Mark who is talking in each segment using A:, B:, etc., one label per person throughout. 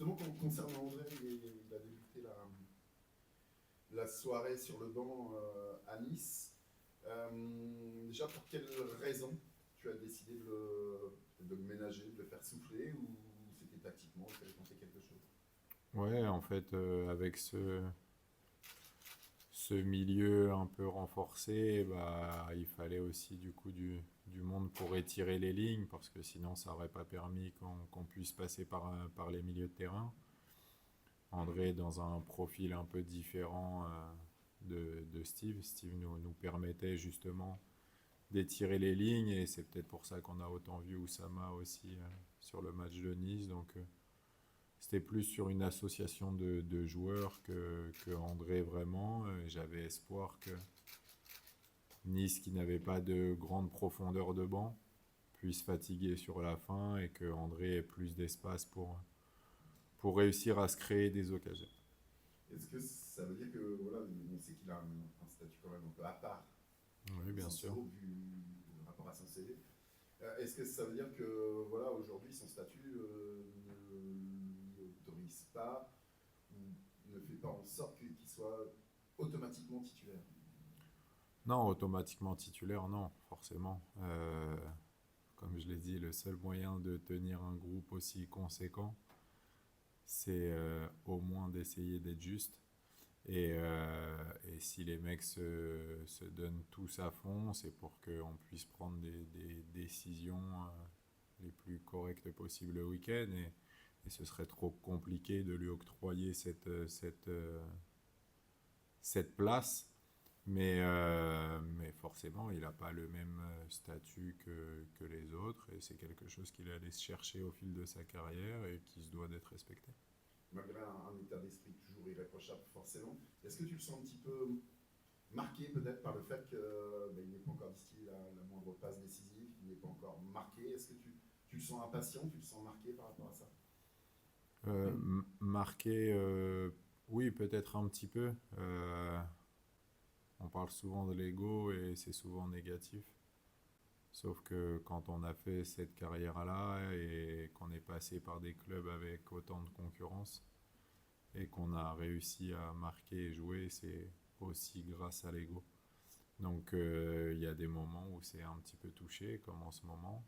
A: Justement, concernant André, il a débuté la soirée sur le banc à Nice. Déjà, pour quelle raison tu as décidé de le ménager, de le faire souffler, ou c'était tactiquement, tu avais tenté quelque chose?
B: Ouais, en fait, avec ce milieu un peu renforcé, bah, il fallait aussi du coup du monde pour étirer les lignes, parce que sinon ça n'aurait pas permis qu'on puisse passer par les milieux de terrain. André, dans un profil un peu différent de Steve, Steve nous permettait justement d'étirer les lignes, et c'est peut-être pour ça qu'on a autant vu Oussama aussi sur le match de Nice. Donc c'était plus sur une association de joueurs que André vraiment. J'avais espoir que Nice, qui n'avait pas de grande profondeur de banc, puisse fatiguer sur la fin et que André ait plus d'espace pour réussir à se créer des occasions.
A: Est-ce que ça veut dire que, voilà, on sait qu'il a un statut quand même un peu à part
B: Oui,
A: au
B: bien
A: sens
B: sûr.
A: haut vu le rapport à son CV? Est-ce que ça veut dire que, voilà, aujourd'hui, son statut ne l'autorise pas ou ne fait pas en sorte qu'il soit automatiquement titulaire?
B: Non, automatiquement titulaire, non, forcément. Comme je l'ai dit, le seul moyen de tenir un groupe aussi conséquent, c'est au moins d'essayer d'être juste. Et si les mecs se donnent tous à fond, c'est pour qu'on puisse prendre des décisions les plus correctes possibles le week-end. Et ce serait trop compliqué de lui octroyer cette place. Mais forcément, il n'a pas le même statut que les autres. Et c'est quelque chose qu'il allait se chercher au fil de sa carrière et qui se doit d'être respecté.
A: Malgré un état d'esprit toujours irréprochable, forcément. Est-ce que tu le sens un petit peu marqué peut-être par le fait qu'il n'est pas encore distillé la moindre passe décisive, qu'il n'est pas encore marqué? Est-ce que tu le sens impatient, tu le sens marqué par rapport à ça?
B: Marqué, oui, peut-être un petit peu. On parle souvent de l'ego et c'est souvent négatif. Sauf que quand on a fait cette carrière-là et qu'on est passé par des clubs avec autant de concurrence et qu'on a réussi à marquer et jouer, c'est aussi grâce à l'ego. Donc il y a des moments où c'est un petit peu touché, comme en ce moment.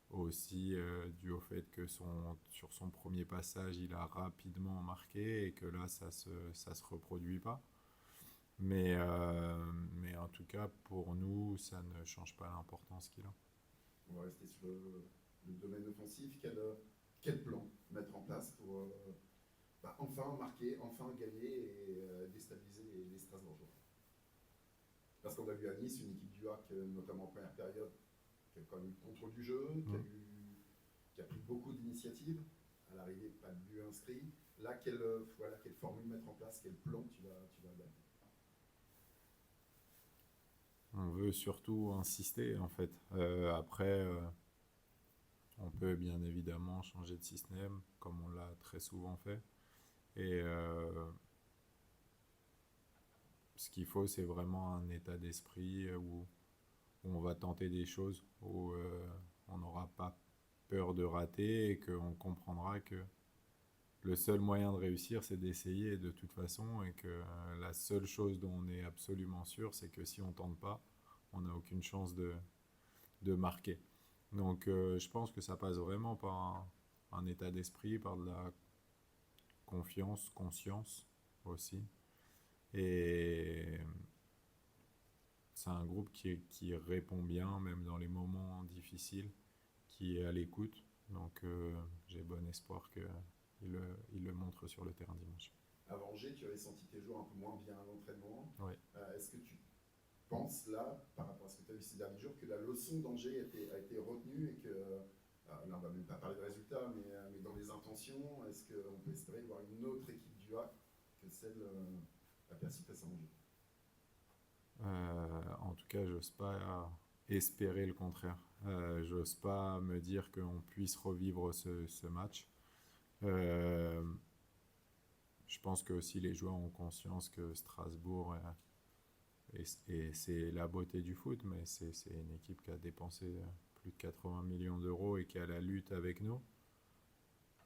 B: Aussi dû au fait que sur son premier passage, il a rapidement marqué et que là, ça se reproduit pas. Mais en tout cas, pour nous, ça ne change pas l'importance qu'il a.
A: On va rester sur le domaine offensif. Quel plan mettre en place pour enfin marquer, enfin gagner et déstabiliser les Strasbourgeois? Parce qu'on a vu à Nice une équipe du HAC, notamment en première période, qui a quand même eu le contrôle du jeu,
B: Mm.
A: qui a pris beaucoup d'initiatives. À l'arrivée, pas de but inscrit. Là, quelle formule mettre en place, quel plan tu vas mettre?
B: On veut surtout insister, en fait. Après, on peut bien évidemment changer de système, comme on l'a très souvent fait. Et ce qu'il faut, c'est vraiment un état d'esprit où on va tenter des choses, où on n'aura pas peur de rater et qu'on comprendra que le seul moyen de réussir, c'est d'essayer de toute façon, et que la seule chose dont on est absolument sûr, c'est que si on tente pas, on n'a aucune chance de marquer. Donc je pense que ça passe vraiment par un état d'esprit, par de la confiance, conscience aussi. Et c'est un groupe qui répond bien, même dans les moments difficiles, qui est à l'écoute. Donc j'ai bon espoir qu'il le montre sur le terrain dimanche.
A: À Angers, tu avais senti tes joueurs un peu moins bien à l'entraînement.
B: Oui.
A: Est-ce que tu penses, là, par rapport à ce que tu as vu ces derniers jours, que la leçon d'Angers a été retenue et que, là, on ne va même pas parler de résultats, mais dans les intentions, est-ce qu'on peut espérer voir une autre équipe du HAC que celle à Percy-Place-à-Angers?
B: En tout cas, j'ose pas espérer le contraire. J'ose pas me dire qu'on puisse revivre ce match. Euh, je pense que aussi les joueurs ont conscience que Strasbourg, et c'est la beauté du foot, mais c'est une équipe qui a dépensé plus de 80 millions d'euros et qui a la lutte avec nous.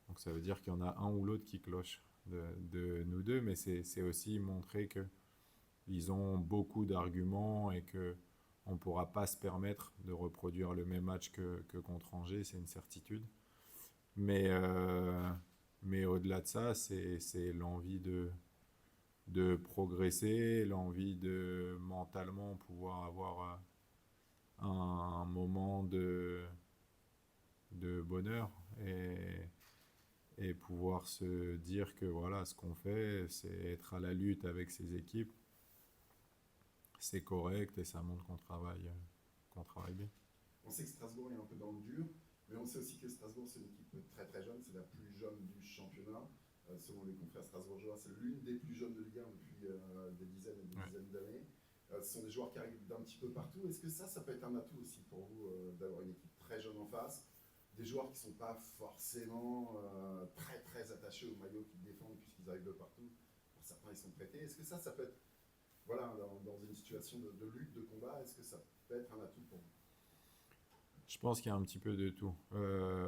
B: Donc ça veut dire qu'il y en a un ou l'autre qui cloche de nous deux, mais c'est aussi montrer qu'ils ont beaucoup d'arguments et qu'on ne pourra pas se permettre de reproduire le même match que contre Angers, c'est une certitude. Mais au-delà de ça, c'est l'envie de progresser, l'envie de mentalement pouvoir avoir un moment de bonheur et pouvoir se dire que voilà, ce qu'on fait, c'est être à la lutte avec ces équipes, c'est correct et ça montre qu'on travaille bien.
A: On sait que Strasbourg est un peu dans le dur, mais on sait aussi que Strasbourg, c'est une équipe très très jeune, c'est la plus jeune du championnat. Selon les confrères strasbourgeois, c'est l'une des plus jeunes de Ligue 1 depuis des dizaines et des dizaines d'années. Ce sont des joueurs qui arrivent d'un petit peu partout. Est-ce que ça peut être un atout aussi pour vous d'avoir une équipe très jeune en face, des joueurs qui ne sont pas forcément très très attachés au maillot qu'ils défendent puisqu'ils arrivent de partout. Pour certains, ils sont prêtés. Est-ce que ça peut être, voilà, dans une situation de lutte, de combat, est-ce que ça peut être un atout pour vous?
B: Je pense qu'il y a un petit peu de tout.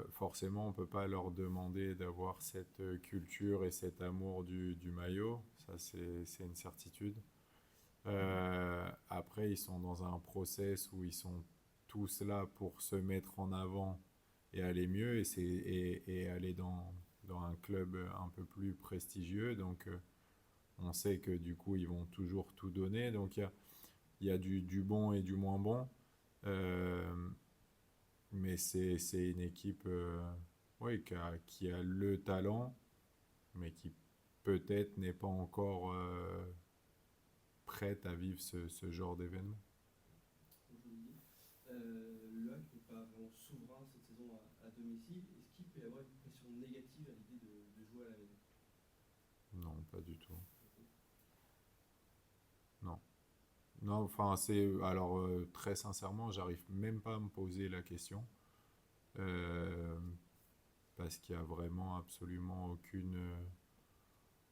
B: Forcément, on ne peut pas leur demander d'avoir cette culture et cet amour du maillot. Ça, c'est une certitude. Après, ils sont dans un process où ils sont tous là pour se mettre en avant et aller mieux et aller dans un club un peu plus prestigieux. Donc, on sait que du coup, ils vont toujours tout donner. Donc, il y a du bon et du moins bon. Mais c'est une équipe ouais, qui a le talent, mais qui peut-être n'est pas encore prête à vivre ce genre d'événement.
C: Aujourd'hui, l'OM n'est pas vraiment souverain cette saison à domicile. Est-ce qu'il peut y avoir une pression négative à l'idée de jouer à la maison?
B: Non, pas du tout. Non. Non, enfin, c'est. Alors, très sincèrement, j'arrive même pas à me poser la question. euh, Parce qu'il n'y a vraiment absolument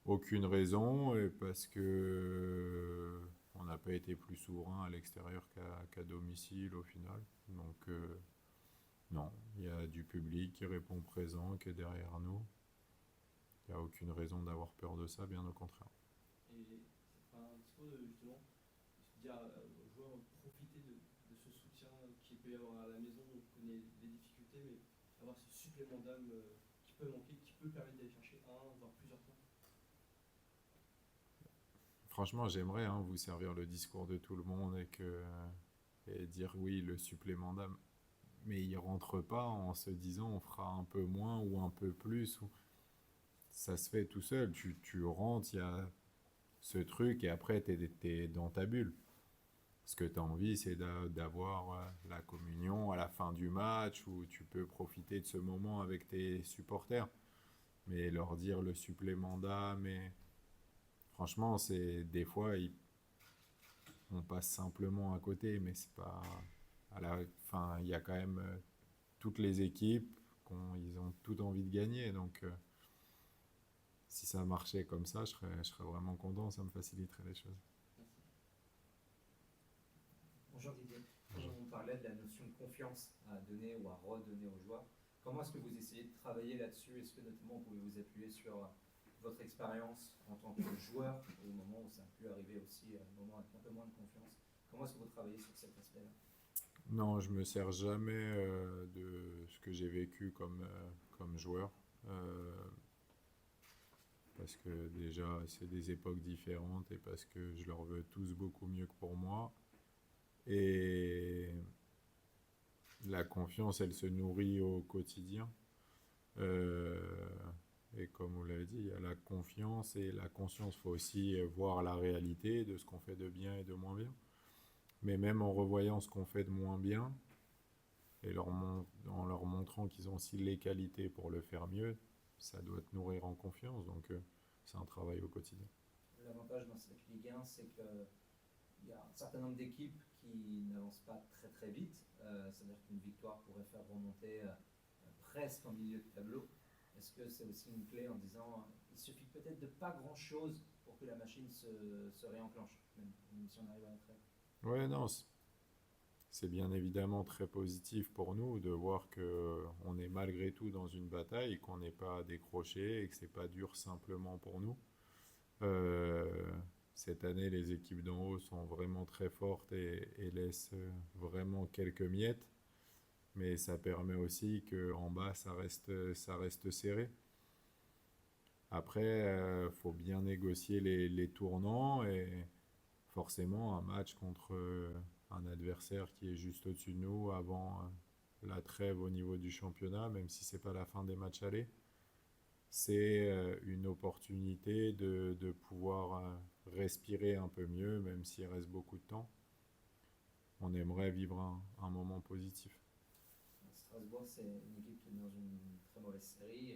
B: aucune raison et parce que on n'a pas été plus souverain à l'extérieur qu'à domicile au final. Donc, non, il y a du public qui répond présent, qui est derrière nous. Il n'y a aucune raison d'avoir peur de ça, bien au contraire.
C: Et c'est pas un discours de justement se dire aux joueurs profiter de ce soutien qu'il peut y avoir à la maison, on connaît les difficultés, mais avoir ce supplément d'âme qui peut manquer, qui peut permettre d'aller chercher un, voire plusieurs points.
B: Franchement, j'aimerais vous servir le discours de tout le monde et dire oui, le supplément d'âme. Mais il rentre pas en se disant on fera un peu moins ou un peu plus. Ça se fait tout seul. Tu rentres, il y a ce truc et après t'es dans ta bulle. Ce que tu as envie, c'est d'avoir la communion à la fin du match où tu peux profiter de ce moment avec tes supporters. Mais leur dire le supplément d'âme, et franchement, c'est des fois, on passe simplement à côté, mais c'est pas. À la fin, il y a quand même toutes les équipes, ils ont toutes envie de gagner. Donc, si ça marchait comme ça, je serais vraiment content, ça me faciliterait les choses.
C: Merci.
D: Bonjour Didier.
B: Bonjour.
D: On parlait de la notion de confiance à donner ou à redonner aux joueurs. Comment est-ce que vous essayez de travailler là-dessus? Est-ce que notamment vous pouvez vous appuyer sur votre expérience en tant que joueur au moment où ça a pu arriver aussi à un moment avec un peu moins de confiance? Comment est-ce que vous travaillez sur cet aspect-là?
B: Non, je me sers jamais de ce que j'ai vécu comme joueur. Parce que déjà, c'est des époques différentes et parce que je leur veux tous beaucoup mieux que pour moi. Et la confiance, elle se nourrit au quotidien. Et comme vous l'avez dit, il y a la confiance et la conscience. Il faut aussi voir la réalité de ce qu'on fait de bien et de moins bien. Mais même en revoyant ce qu'on fait de moins bien et en leur montrant qu'ils ont aussi les qualités pour le faire mieux, ça doit te nourrir en confiance. Donc, c'est un travail au quotidien.
D: L'avantage dans cette Ligue 1, c'est qu'il y a un certain nombre d'équipes qui n'avancent pas très très vite. C'est-à-dire qu'une victoire pourrait faire remonter presque en milieu de tableau. Est-ce que c'est aussi une clé en disant il suffit peut-être de pas grand-chose pour que la machine se réenclenche, même si on arrive à la trêve?
B: Ouais, non, c'est bien évidemment très positif pour nous de voir que on est malgré tout dans une bataille, qu'on n'est pas décroché et que c'est pas dur simplement pour nous. Euh, Cette année, les équipes d'en haut sont vraiment très fortes et laissent vraiment quelques miettes, mais ça permet aussi qu'en bas, ça reste serré. Après, faut bien négocier les tournants et forcément un match contre un adversaire qui est juste au-dessus de nous avant la trêve au niveau du championnat, même si c'est pas la fin des matchs allés, c'est une opportunité de pouvoir respirer un peu mieux, même s'il reste beaucoup de temps. On aimerait vivre un moment positif.
D: Strasbourg, c'est une équipe qui est dans une très mauvaise série,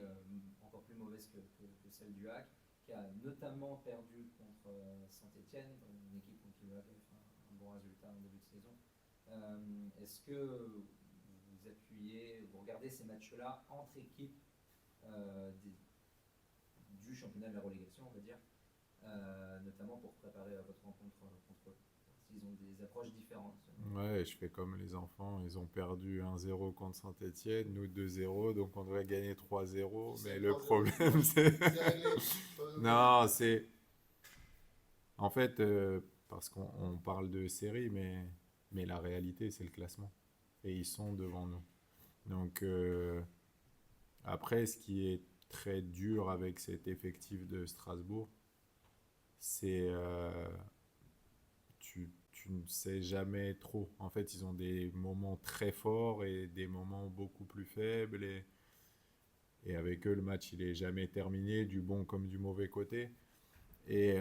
D: encore plus mauvaise que celle du HAC, qui a notamment perdu contre Saint-Etienne, une équipe contre qui le HAC avait fait un bon résultat en début de saison. Est-ce que vous regardez ces matchs-là entre équipes du championnat de la relégation, on va dire, notamment pour préparer votre rencontre contre eux? Ils ont des approches différentes.
B: Ouais, je fais comme les enfants, ils ont perdu 1-0 contre Saint-Etienne, nous 2-0, donc on devrait gagner 3-0, mais le
A: 3-0,
B: problème c'est...
A: c'est réglé.
B: Non, c'est... En fait, parce qu'on parle de série, mais la réalité c'est le classement. Et ils sont devant nous. Donc après, ce qui est très dur avec cet effectif de Strasbourg, c'est tu ne sais jamais trop. En fait, ils ont des moments très forts et des moments beaucoup plus faibles. Et avec eux, le match, il est jamais terminé, du bon comme du mauvais côté. Et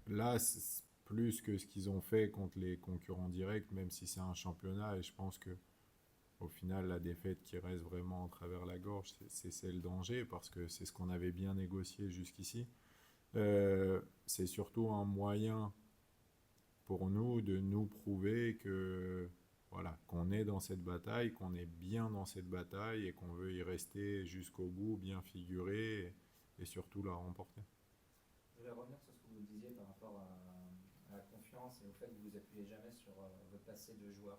B: là, c'est plus que ce qu'ils ont fait contre les concurrents directs, même si c'est un championnat. Et je pense que au final, la défaite qui reste vraiment en travers la gorge, c'est celle d'Angers, parce que c'est ce qu'on avait bien négocié jusqu'ici. C'est surtout un moyen pour nous de nous prouver que voilà, qu'on est dans cette bataille, qu'on est bien dans cette bataille et qu'on veut y rester jusqu'au bout, bien figuré et surtout la remporter.
D: Je vais revenir sur ce que vous disiez par rapport à la confiance et au fait que vous vous appuyez jamais sur votre passé de joueur.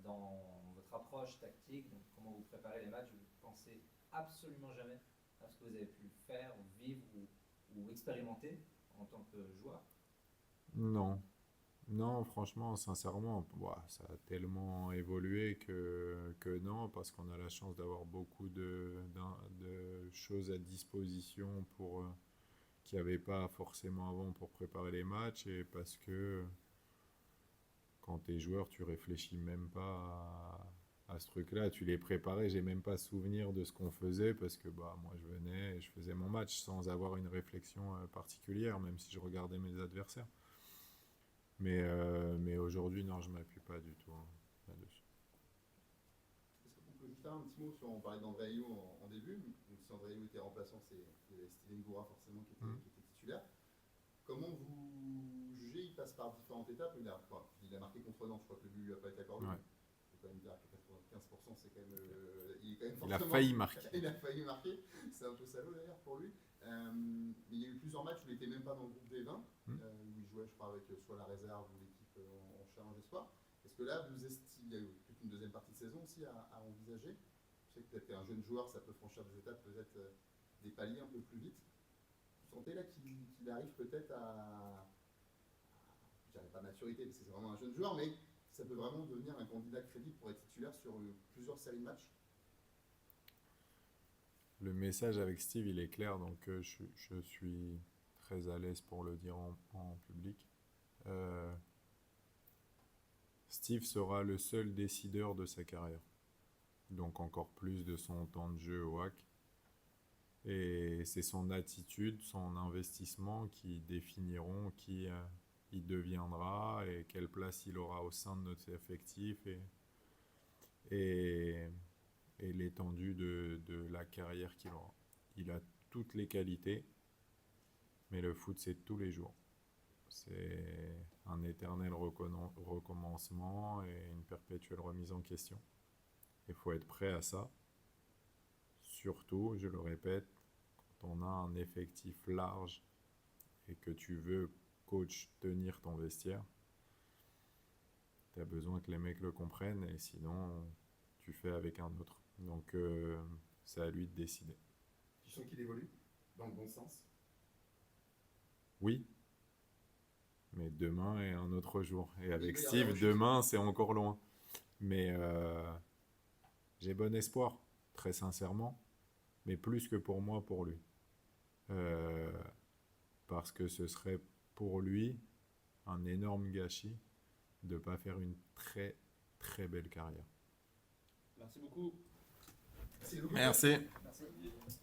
D: Dans votre approche tactique, donc comment vous préparez les matchs, vous pensez absolument jamais à ce que vous avez pu faire, vivre ou expérimenter en tant que joueur?
B: Non, non, franchement, sincèrement, ouah, ça a tellement évolué que non, parce qu'on a la chance d'avoir beaucoup de choses à disposition pour, qu'il n'y avait pas forcément avant pour préparer les matchs, et parce que quand tu es joueur, tu réfléchis même pas à ce truc-là, tu les préparais, j'ai même pas souvenir de ce qu'on faisait, parce que bah, moi je venais et je faisais mon match sans avoir une réflexion particulière, même si je regardais mes adversaires. Mais aujourd'hui, non, je ne m'appuie pas du tout là-dessus.
A: Est-ce qu'on peut juste faire un petit mot sur, on parlait d'André Ayou en début, donc si André Ayou était remplaçant, c'est Steven Goura forcément qui était titulaire. Comment vous jugez? Il passe par différentes étapes. Il a marqué contre Nantes, je crois que le but lui a pas été accordé.
B: Ouais.
A: Il faut quand même dire que 95%, c'est quand même, il est quand même
B: Il a
A: forcément,
B: failli marquer.
A: il a failli marquer. C'est un peu salaud d'ailleurs pour lui. Mais il y a eu plusieurs matchs où il n'était même pas dans le groupe des 20, où il jouait, je crois, avec soit la réserve ou l'équipe en challenge espoir. Est-ce que là, vous estimez, il y a eu toute une deuxième partie de saison aussi à envisager? Je sais que peut-être qu'un jeune joueur, ça peut franchir des étapes, peut-être des paliers un peu plus vite. Vous sentez là qu'il arrive peut-être je dirais pas maturité, parce que c'est vraiment un jeune joueur, mais ça peut vraiment devenir un candidat crédible pour être titulaire sur plusieurs séries de matchs?
B: Le message avec Steve, il est clair, donc je suis très à l'aise pour le dire en public. Steve sera le seul décideur de sa carrière, donc encore plus de son temps de jeu au HAC. Et c'est son attitude, son investissement qui définiront qui il deviendra et quelle place il aura au sein de notre effectif et l'étendue de la carrière qu'il aura. Il a toutes les qualités, mais le foot, c'est tous les jours. C'est un éternel recommencement et une perpétuelle remise en question. Il faut être prêt à ça. Surtout, je le répète, quand on a un effectif large et que tu veux, coach, tenir ton vestiaire, tu as besoin que les mecs le comprennent et sinon, tu fais avec un autre. Donc, c'est à lui de décider.
A: Tu sens qu'il évolue dans le bon sens?
B: Oui, mais demain est un autre jour. Et avec
A: Oui,
B: Steve,
A: alors,
B: demain, c'est encore loin. Mais j'ai bon espoir, très sincèrement, mais plus que pour moi, pour lui. Euh, Parce que ce serait pour lui un énorme gâchis de ne pas faire une très très belle carrière.
C: Merci beaucoup.
A: Merci beaucoup.
B: Merci.
D: Merci.